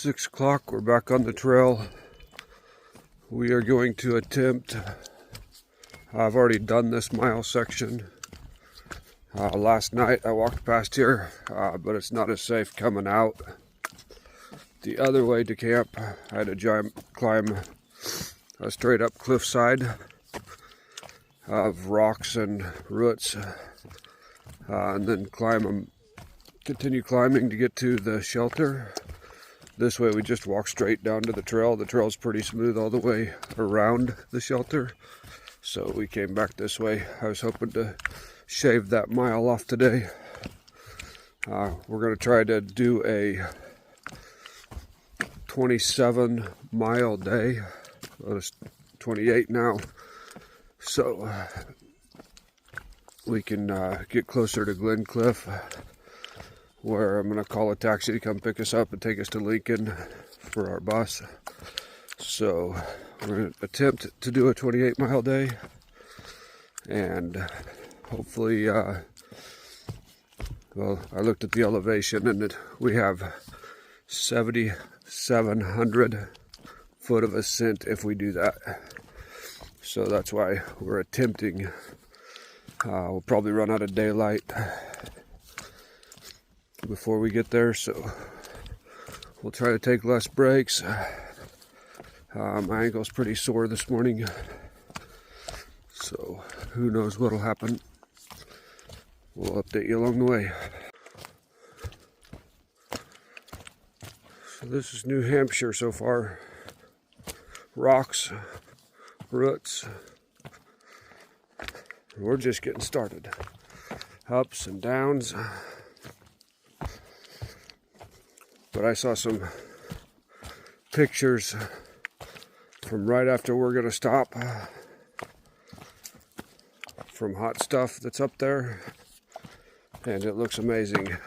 6 o'clock, we're back on the trail. We are going to attempt, I've already done this mile section. Last night I walked past here, but it's not as safe coming out. The other way to camp, I had to climb a straight up cliffside of rocks and roots, and then continue climbing to get to the shelter. This way we just walk straight down to the trail. The trail's pretty smooth all the way around the shelter, so we came back this way. I was hoping to shave that mile off today. We're going to try to do a 27-mile day. Well, it's 28 now, so we can get closer to Glen Cliff, where I'm going to call a taxi to come pick us up and take us to Lincoln for our bus. So we're going to attempt to do a 28-mile day, and hopefully, well, I looked at the elevation and we have 7,700 foot of ascent if we do that. So that's why we're attempting. We'll probably run out of daylight before we get there, so we'll try to take less breaks. My ankle's pretty sore this morning, so who knows what'll happen. We'll update you along the way. So this is New Hampshire so far. Rocks, roots. We're just getting started. Ups and downs. But I saw some pictures from right after we're going to stop from hot stuff that's up there, and it looks amazing.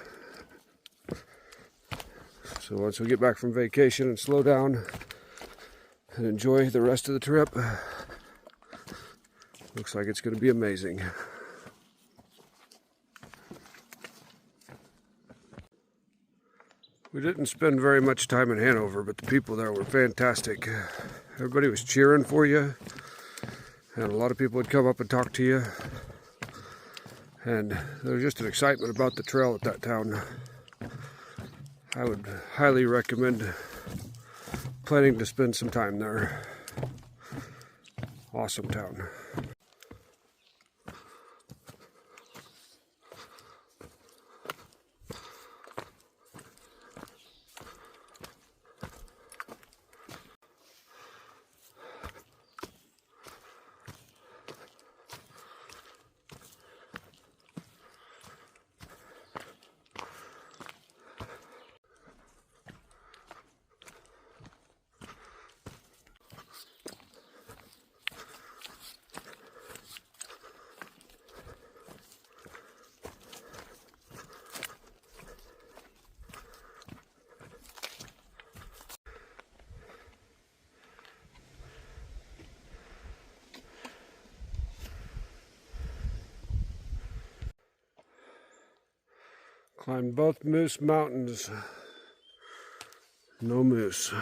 So once we get back from vacation and slow down and enjoy the rest of the trip, looks like it's going to be amazing. We didn't spend very much time in Hanover, but the people there were fantastic. Everybody was cheering for you, and a lot of people would come up and talk to you. And there was just an excitement about the trail at that town. I would highly recommend planning to spend some time there. Awesome town. Climbed both Moose Mountains. No moose.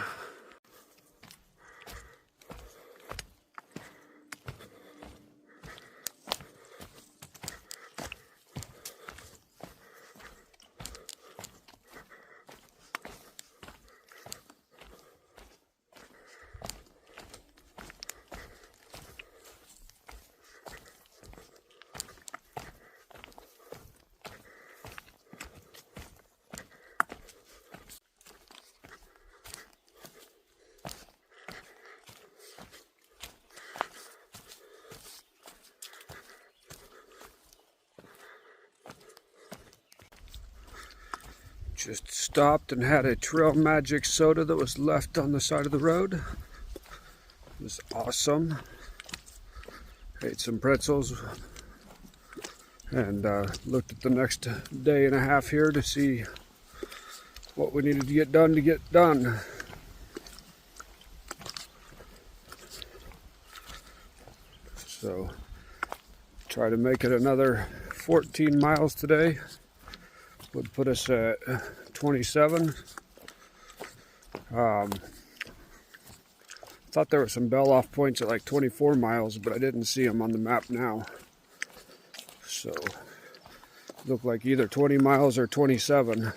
Just stopped and had a Trail Magic soda that was left on the side of the road. It was awesome. Ate some pretzels and looked at the next day and a half here to see what we needed to get done. So try to make it another 14 miles today. Would put us at 27. Thought there were some bell-off points at like 24 miles, but I didn't see them on the map now. So, look like either 20 miles or 27.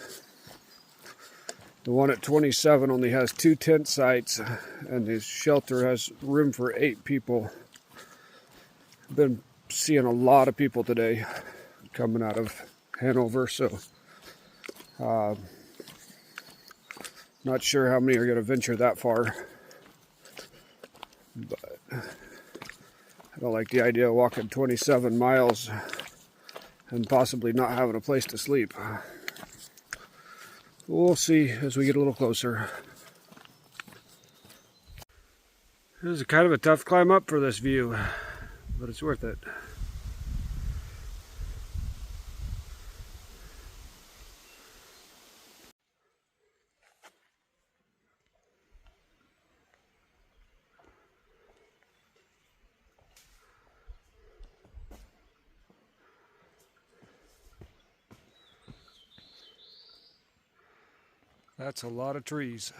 The one at 27 only has 2 tent sites, and the shelter has room for 8 people. I've been seeing a lot of people today coming out of Hanover, so not sure how many are going to venture that far. But I don't like the idea of walking 27 miles and possibly not having a place to sleep. We'll see as we get a little closer. This is kind of a tough climb up for this view, but it's worth it. That's a lot of trees.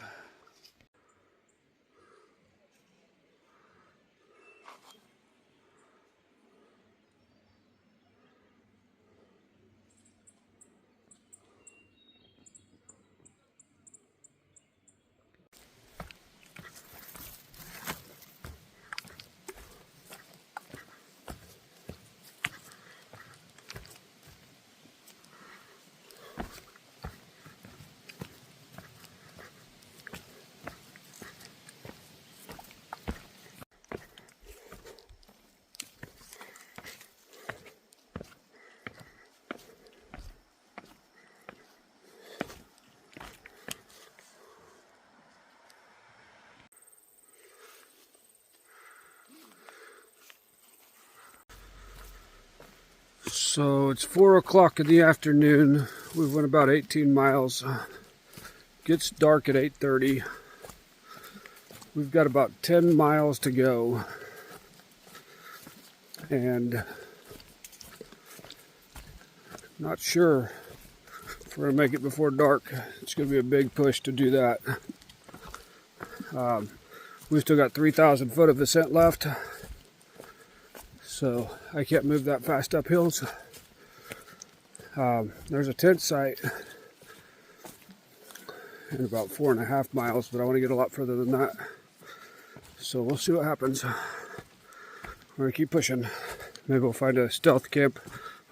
So it's 4 o'clock in the afternoon. We went about 18 miles. Gets dark at 8:30. We've got about 10 miles to go. And not sure if we're gonna make it before dark. It's gonna be a big push to do that. We've still got 3,000 foot of ascent left. So I can't move that fast up hills. There's a tent site in about 4.5 miles, but I want to get a lot further than that. So we'll see what happens. We're gonna keep pushing. Maybe we'll find a stealth camp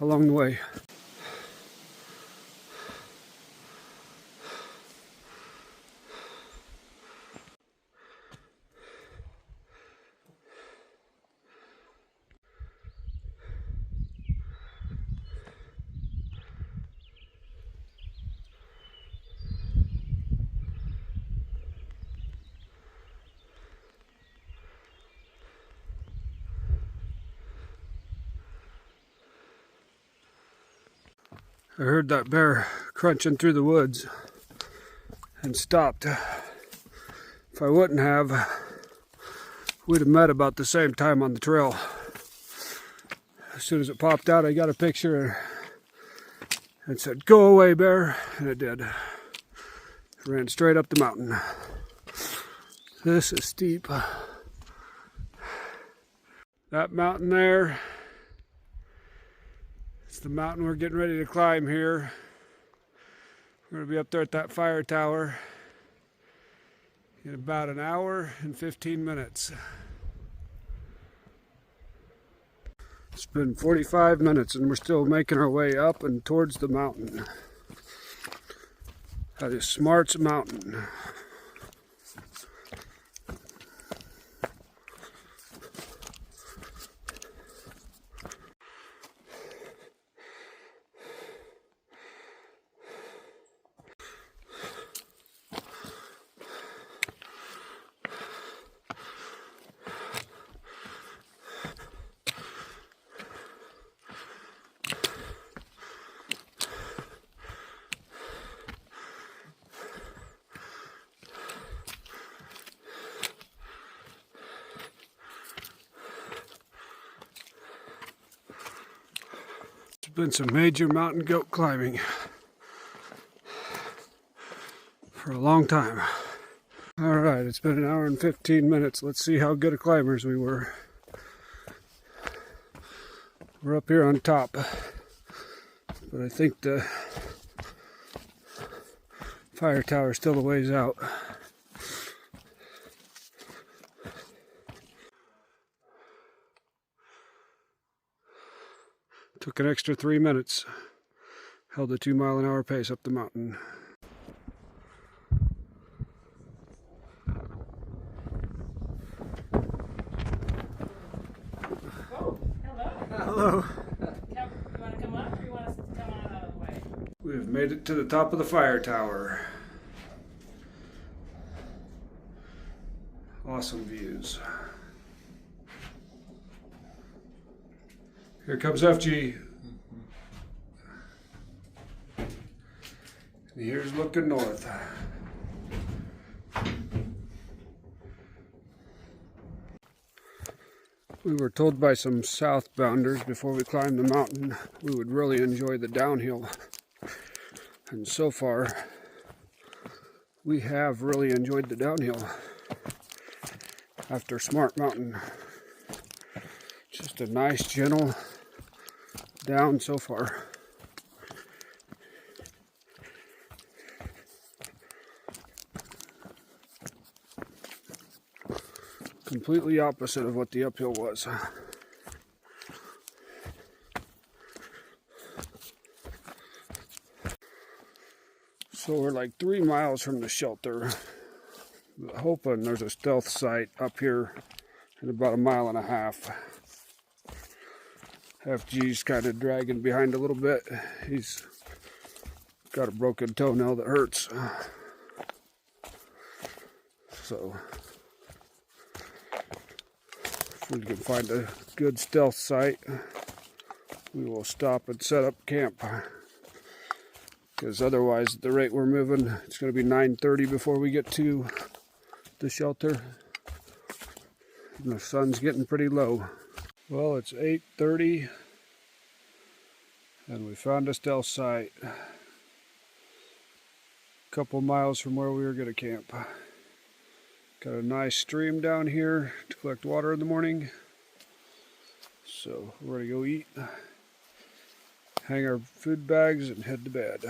along the way. I heard that bear crunching through the woods and stopped. If I wouldn't have, we'd have met about the same time on the trail. As soon as it popped out, I got a picture and said, "Go away, bear," and it did. It ran straight up the mountain. This is steep. That mountain there, it's the mountain we're getting ready to climb here. We're going to be up there at that fire tower in about an hour and 15 minutes. It's been 45 minutes and we're still making our way up and towards the mountain. That is Smarts Mountain. Been some major mountain goat climbing for a long time. All right, it's been 1 hour and 15 minutes. Let's see how good of climbers we were. We're up here on top, but I think the fire tower is still a ways out. Took an extra 3 minutes. Held a 2-mile-an-hour pace up the mountain. Oh, hello. Hello. You want to come up or you want us to come on out of the way? We have made it to the top of the fire tower. Awesome views. Here comes FG. And here's looking north. We were told by some southbounders before we climbed the mountain we would really enjoy the downhill. And so far, we have really enjoyed the downhill after Smart Mountain. Just a nice, gentle down so far. Completely opposite of what the uphill was. So we're like 3 miles from the shelter. Hoping there's a stealth site up here in about 1.5 miles. FG's kind of dragging behind a little bit. He's got a broken toenail that hurts. So if we can find a good stealth site, we will stop and set up camp. Because otherwise, at the rate we're moving, it's going to be 9:30 before we get to the shelter. And the sun's getting pretty low. Well, it's 8:30 and we found a stealth site a couple miles from where we were going to camp. Got a nice stream down here to collect water in the morning. So we're going to go eat, hang our food bags, and head to bed.